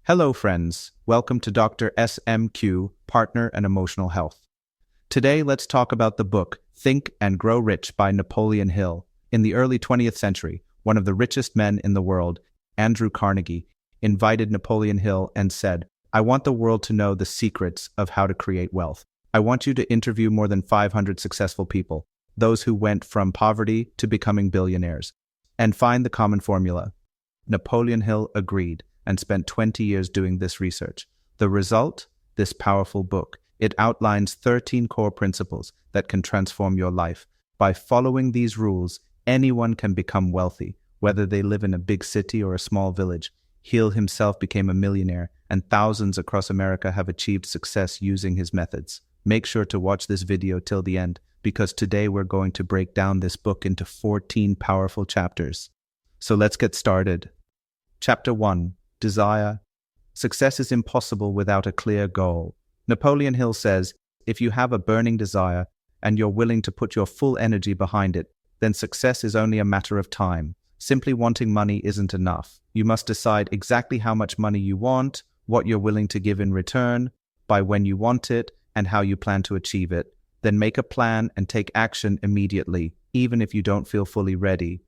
Hello, friends. Welcome to Dr. SMQ, Partner and Emotional Health. Today, let's talk about the book Think and Grow Rich by Napoleon Hill. In the early 20th century, one of the richest men in the world, Andrew Carnegie, invited Napoleon Hill and said, "I want the world to know the secrets of how to create wealth. I want you to interview more than 500 successful people, those who went from poverty to becoming billionaires, and find the common formula." Napoleon Hill agreed and spent 20 years doing this research. The result? This powerful book. It outlines 13 core principles that can transform your life. By following these rules, anyone can become wealthy, whether they live in a big city or a small village. Hill himself became a millionaire, and thousands across America have achieved success using his methods. Make sure to watch this video till the end, because today we're going to break down this book into 14 powerful chapters. So let's get started. Chapter 1. Desire. Success is impossible without a clear goal. Napoleon Hill says, if you have a burning desire and you're willing to put your full energy behind it, then success is only a matter of time. Simply wanting money isn't enough. You must decide exactly how much money you want, what you're willing to give in return, by when you want it, and how you plan to achieve it. Then make a plan and take action immediately, even if you don't feel fully ready.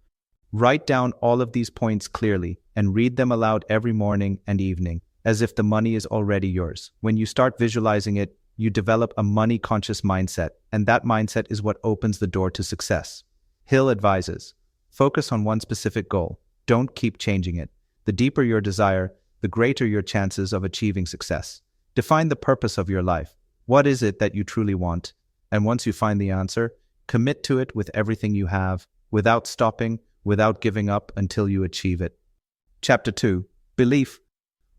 Write down all of these points clearly and read them aloud every morning and evening, as if the money is already yours. When you start visualizing it, you develop a money-conscious mindset, and that mindset is what opens the door to success. Hill advises, focus on one specific goal. Don't keep changing it. The deeper your desire, the greater your chances of achieving success. Define the purpose of your life. What is it that you truly want? And once you find the answer, commit to it with everything you have, without stopping, without giving up until you achieve it. Chapter 2. Belief.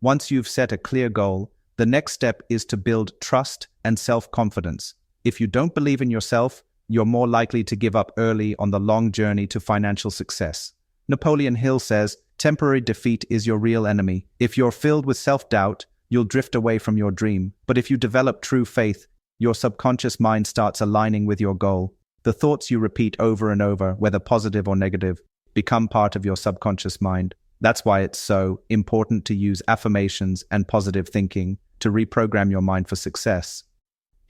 Once you've set a clear goal, the next step is to build trust and self-confidence. If you don't believe in yourself, you're more likely to give up early on the long journey to financial success. Napoleon Hill says, temporary defeat is your real enemy. If you're filled with self-doubt, you'll drift away from your dream. But if you develop true faith, your subconscious mind starts aligning with your goal. The thoughts you repeat over and over, whether positive or negative, become part of your subconscious mind. That's why it's so important to use affirmations and positive thinking to reprogram your mind for success.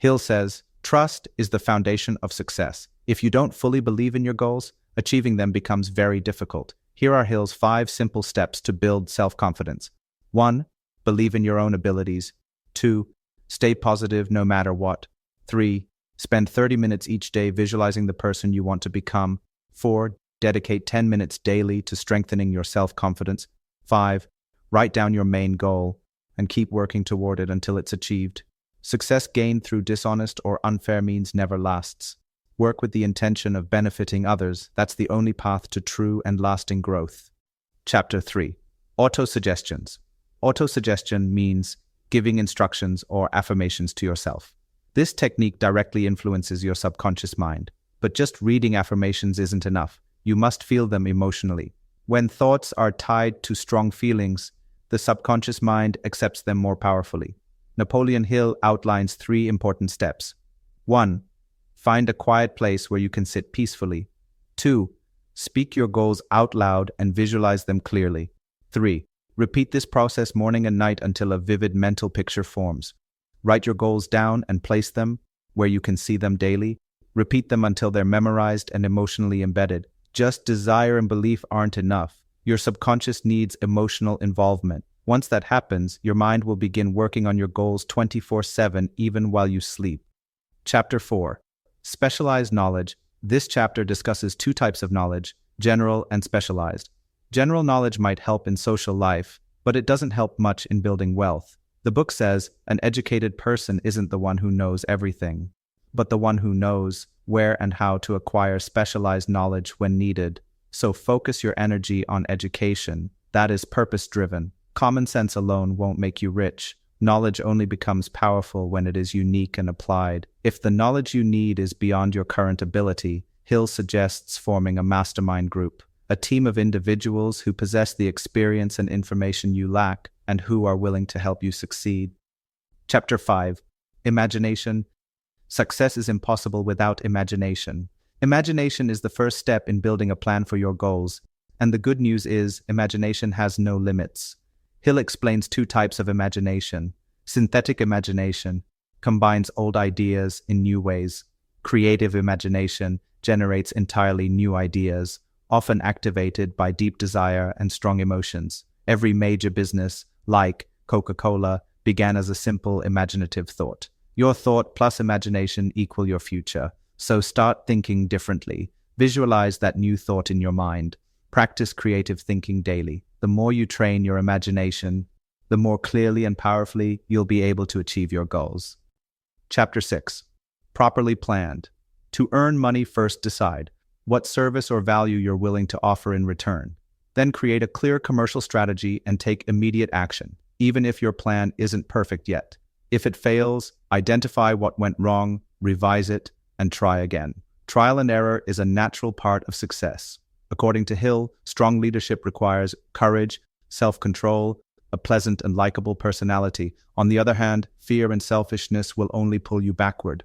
Hill says, trust is the foundation of success. If you don't fully believe in your goals, achieving them becomes very difficult. Here are Hill's 5 simple steps to build self-confidence. 1. Believe in your own abilities. 2. Stay positive no matter what. 3. Spend 30 minutes each day visualizing the person you want to become. 4. Dedicate 10 minutes daily to strengthening your self-confidence. 5. Write down your main goal and keep working toward it until it's achieved. Success gained through dishonest or unfair means never lasts. Work with the intention of benefiting others. That's the only path to true and lasting growth. Chapter 3. Autosuggestions. Autosuggestion means giving instructions or affirmations to yourself. This technique directly influences your subconscious mind. But just reading affirmations isn't enough. You must feel them emotionally. When thoughts are tied to strong feelings, the subconscious mind accepts them more powerfully. Napoleon Hill outlines 3 important steps. 1. Find a quiet place where you can sit peacefully. 2. Speak your goals out loud and visualize them clearly. 3. Repeat this process morning and night until a vivid mental picture forms. Write your goals down and place them where you can see them daily. Repeat them until they're memorized and emotionally embedded. Just desire and belief aren't enough. Your subconscious needs emotional involvement. Once that happens, your mind will begin working on your goals 24/7 even while you sleep. Chapter 4. Specialized knowledge. This chapter discusses 2 types of knowledge, general and specialized. General knowledge might help in social life, but it doesn't help much in building wealth. The book says, an educated person isn't the one who knows everything, but the one who knows where and how to acquire specialized knowledge when needed. So focus your energy on education. That is purpose-driven. Common sense alone won't make you rich. Knowledge only becomes powerful when it is unique and applied. If the knowledge you need is beyond your current ability, Hill suggests forming a mastermind group, a team of individuals who possess the experience and information you lack and who are willing to help you succeed. Chapter 5. Imagination. Success is impossible without imagination. Imagination is the first step in building a plan for your goals, and the good news is imagination has no limits. Hill explains two types of imagination. Synthetic imagination combines old ideas in new ways. Creative imagination generates entirely new ideas, often activated by deep desire and strong emotions. Every major business, like Coca-Cola, began as a simple imaginative thought. Your thought plus imagination equal your future. So start thinking differently. Visualize that new thought in your mind. Practice creative thinking daily. The more you train your imagination, the more clearly and powerfully you'll be able to achieve your goals. Chapter 6. Properly planned. To earn money, first decide what service or value you're willing to offer in return. Then create a clear commercial strategy and take immediate action, even if your plan isn't perfect yet. If it fails, identify what went wrong, revise it, and try again. Trial and error is a natural part of success. According to Hill, strong leadership requires courage, self-control, a pleasant and likable personality. On the other hand, fear and selfishness will only pull you backward.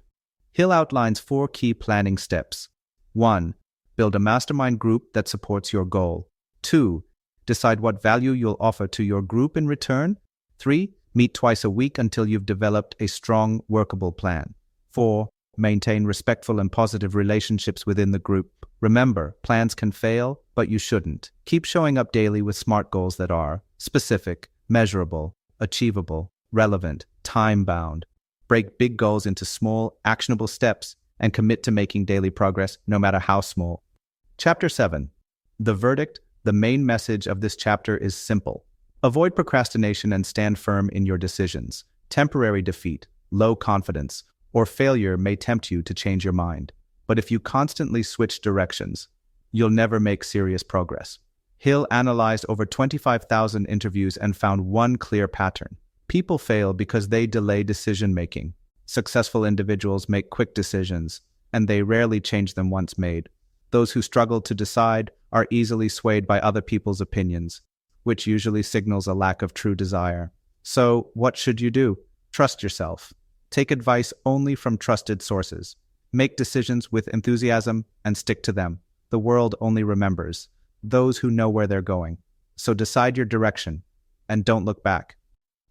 Hill outlines 4 key planning steps. 1. Build a mastermind group that supports your goal. 2. Decide what value you'll offer to your group in return. 3. Meet twice a week until you've developed a strong, workable plan. 4. Maintain respectful and positive relationships within the group. Remember, plans can fail, but you shouldn't. Keep showing up daily with SMART goals that are specific, measurable, achievable, relevant, time-bound. Break big goals into small, actionable steps and commit to making daily progress, no matter how small. Chapter 7. The verdict. The main message of this chapter is simple. Avoid procrastination and stand firm in your decisions. Temporary defeat, low confidence, or failure may tempt you to change your mind. But if you constantly switch directions, you'll never make serious progress. Hill analyzed over 25,000 interviews and found one clear pattern. People fail because they delay decision-making. Successful individuals make quick decisions, and they rarely change them once made. Those who struggle to decide are easily swayed by other people's opinions, which usually signals a lack of true desire. So, what should you do? Trust yourself. Take advice only from trusted sources. Make decisions with enthusiasm and stick to them. The world only remembers those who know where they're going. So decide your direction and don't look back.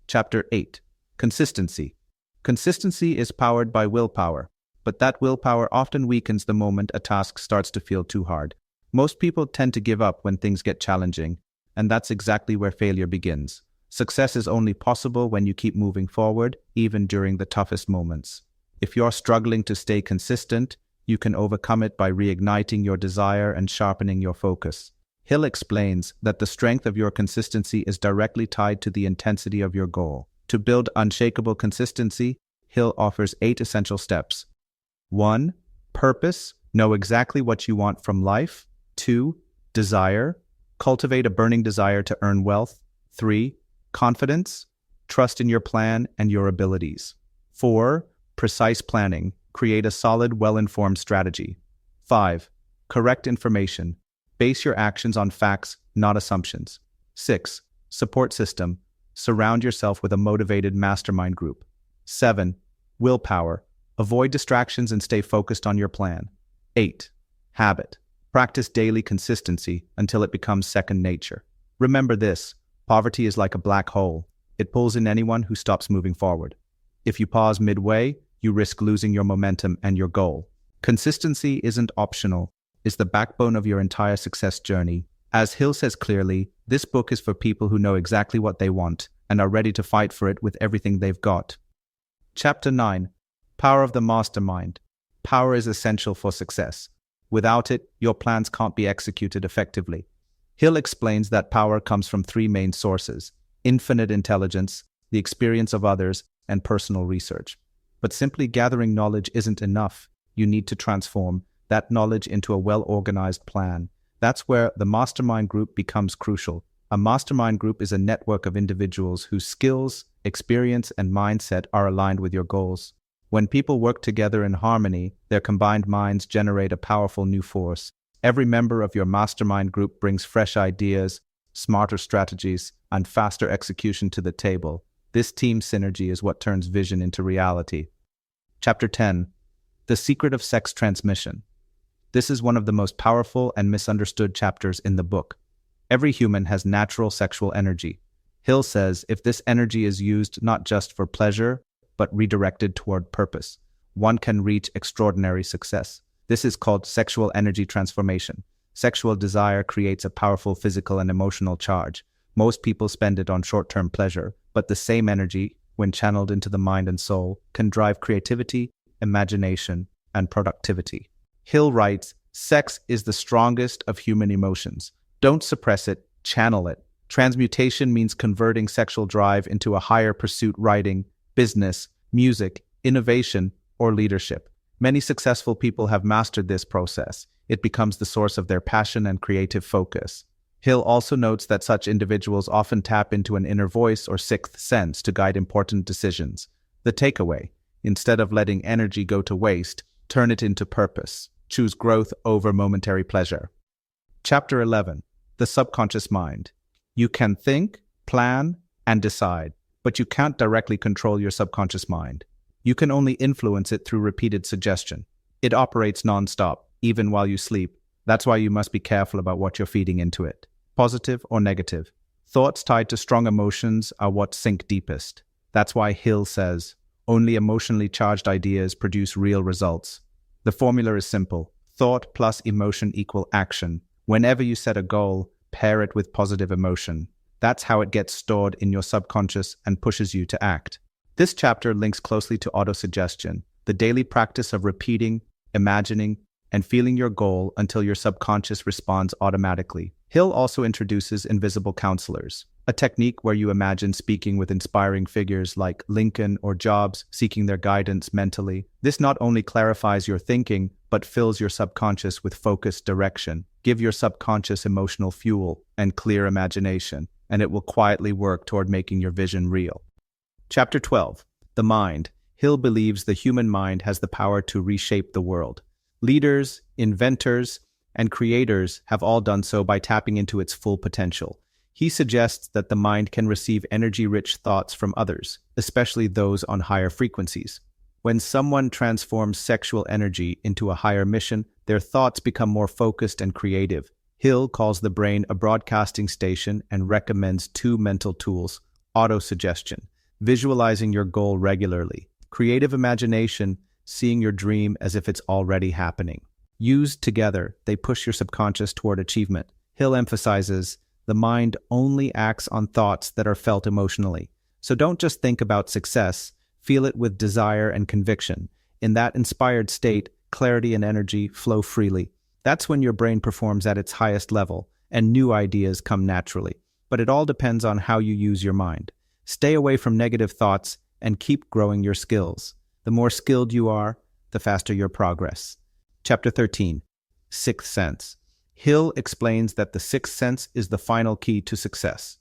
Chapter 8. Consistency. Consistency is powered by willpower, but that willpower often weakens the moment a task starts to feel too hard. Most people tend to give up when things get challenging, and that's exactly where failure begins. Success is only possible when you keep moving forward, even during the toughest moments. If you're struggling to stay consistent, you can overcome it by reigniting your desire and sharpening your focus. Hill explains that the strength of your consistency is directly tied to the intensity of your goal. To build unshakable consistency, Hill offers 8 essential steps. 1. Purpose. Know exactly what you want from life. 2. Desire. Cultivate a burning desire to earn wealth. 3. Confidence. Trust in your plan and your abilities. 4. Precise planning. Create a solid, well-informed strategy. 5. Correct information. Base your actions on facts, not assumptions. 6. Support system. Surround yourself with a motivated mastermind group. 7. Willpower. Avoid distractions and stay focused on your plan. 8. Habit. Practice daily consistency until it becomes second nature. Remember this, poverty is like a black hole. It pulls in anyone who stops moving forward. If you pause midway, you risk losing your momentum and your goal. Consistency isn't optional. It's the backbone of your entire success journey. As Hill says clearly, this book is for people who know exactly what they want and are ready to fight for it with everything they've got. Chapter 9. Power of the Mastermind. Power is essential for success. Without it, your plans can't be executed effectively. Hill explains that power comes from 3 main sources: infinite intelligence, the experience of others, and personal research. But simply gathering knowledge isn't enough. You need to transform that knowledge into a well-organized plan. That's where the mastermind group becomes crucial. A mastermind group is a network of individuals whose skills, experience, and mindset are aligned with your goals. When people work together in harmony, their combined minds generate a powerful new force. Every member of your mastermind group brings fresh ideas, smarter strategies, and faster execution to the table. This team synergy is what turns vision into reality. Chapter 10. The Secret of Sex Transmission. This is one of the most powerful and misunderstood chapters in the book. Every human has natural sexual energy. Hill says if this energy is used not just for pleasure, but redirected toward purpose, one can reach extraordinary success. This is called sexual energy transformation. Sexual desire creates a powerful physical and emotional charge. Most people spend it on short-term pleasure, but the same energy, when channeled into the mind and soul, can drive creativity, imagination, and productivity. Hill writes, "Sex is the strongest of human emotions. Don't suppress it, channel it." Transmutation means converting sexual drive into a higher pursuit: writing, business, music, innovation, or leadership. Many successful people have mastered this process. It becomes the source of their passion and creative focus. Hill also notes that such individuals often tap into an inner voice or sixth sense to guide important decisions. The takeaway: instead of letting energy go to waste, turn it into purpose. Choose growth over momentary pleasure. Chapter 11. The Subconscious Mind. You can think, plan, and decide, but you can't directly control your subconscious mind. You can only influence it through repeated suggestion. It operates nonstop, even while you sleep. That's why you must be careful about what you're feeding into it, positive or negative. Thoughts tied to strong emotions are what sink deepest. That's why Hill says, only emotionally charged ideas produce real results. The formula is simple. Thought plus emotion equal action. Whenever you set a goal, pair it with positive emotion. That's how it gets stored in your subconscious and pushes you to act. This chapter links closely to autosuggestion, the daily practice of repeating, imagining, and feeling your goal until your subconscious responds automatically. Hill also introduces invisible counselors, a technique where you imagine speaking with inspiring figures like Lincoln or Jobs, seeking their guidance mentally. This not only clarifies your thinking, but fills your subconscious with focused direction. Give your subconscious emotional fuel and clear imagination, and it will quietly work toward making your vision real. Chapter 12. The Mind. Hill believes the human mind has the power to reshape the world. Leaders, inventors, and creators have all done so by tapping into its full potential. He suggests that the mind can receive energy-rich thoughts from others, especially those on higher frequencies. When someone transforms sexual energy into a higher mission, their thoughts become more focused and creative. Hill calls the brain a broadcasting station and recommends two mental tools: autosuggestion, visualizing your goal regularly; creative imagination, seeing your dream as if it's already happening. Used together, they push your subconscious toward achievement. Hill emphasizes the mind only acts on thoughts that are felt emotionally. So don't just think about success, feel it with desire and conviction. In that inspired state, clarity and energy flow freely. That's when your brain performs at its highest level, and new ideas come naturally. But it all depends on how you use your mind. Stay away from negative thoughts and keep growing your skills. The more skilled you are, the faster your progress. Chapter 13. Sixth Sense. Hill explains that the sixth sense is the final key to success.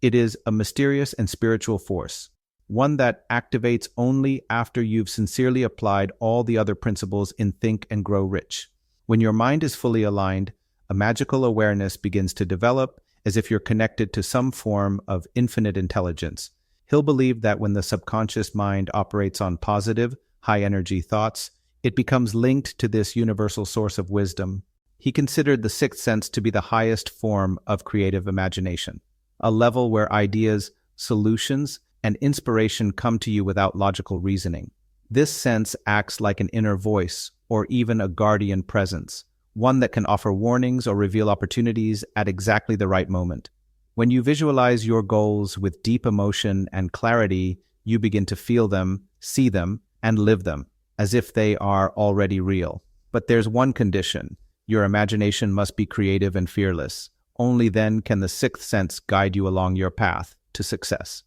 It is a mysterious and spiritual force, one that activates only after you've sincerely applied all the other principles in Think and Grow Rich. When your mind is fully aligned, a magical awareness begins to develop, as if you're connected to some form of infinite intelligence. Hill believed that when the subconscious mind operates on positive, high-energy thoughts, it becomes linked to this universal source of wisdom. He considered the sixth sense to be the highest form of creative imagination, a level where ideas, solutions, and inspiration come to you without logical reasoning. This sense acts like an inner voice, or even a guardian presence, one that can offer warnings or reveal opportunities at exactly the right moment. When you visualize your goals with deep emotion and clarity, you begin to feel them, see them, and live them, as if they are already real. But there's one condition: your imagination must be creative and fearless. Only then can the sixth sense guide you along your path to success.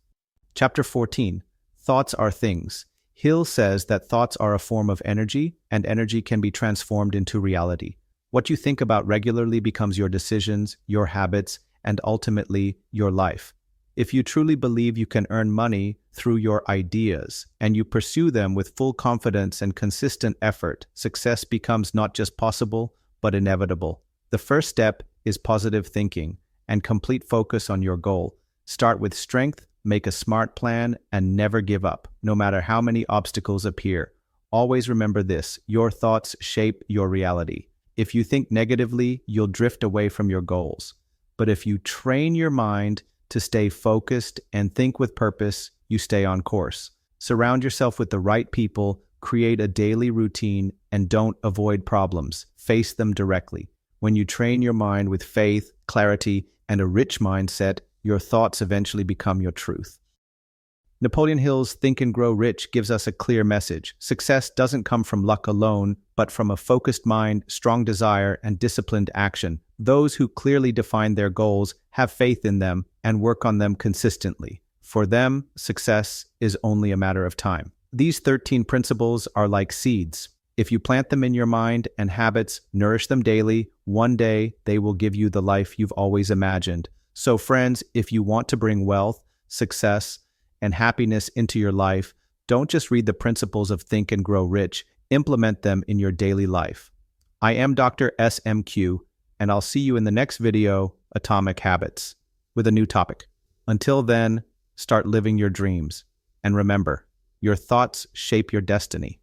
Chapter 14. Thoughts are things. Hill says that thoughts are a form of energy, and energy can be transformed into reality. What you think about regularly becomes your decisions, your habits, and ultimately your life. If you truly believe you can earn money through your ideas, and you pursue them with full confidence and consistent effort, success becomes not just possible, but inevitable. The first step is positive thinking and complete focus on your goal. Start with strength, make a smart plan, and never give up, no matter how many obstacles appear. Always remember this: your thoughts shape your reality. If you think negatively, you'll drift away from your goals. But if you train your mind To stay focused and think with purpose, you stay on course. Surround yourself with the right people, create a daily routine, and don't avoid problems. Face them directly. When you train your mind with faith, clarity, and a rich mindset, your thoughts eventually become your truth. Napoleon Hill's Think and Grow Rich gives us a clear message. Success doesn't come from luck alone, but from a focused mind, strong desire, and disciplined action. Those who clearly define their goals, have faith in them, and work on them consistently. For them, success is only a matter of time. These 13 principles are like seeds. If you plant them in your mind and habits, nourish them daily, one day they will give you the life you've always imagined. So friends, if you want to bring wealth, success, and happiness into your life, don't just read the principles of Think and Grow Rich, implement them in your daily life. I am Dr. SMQ, and I'll see you in the next video, Atomic Habits, with a new topic. Until then, start living your dreams. And remember, your thoughts shape your destiny.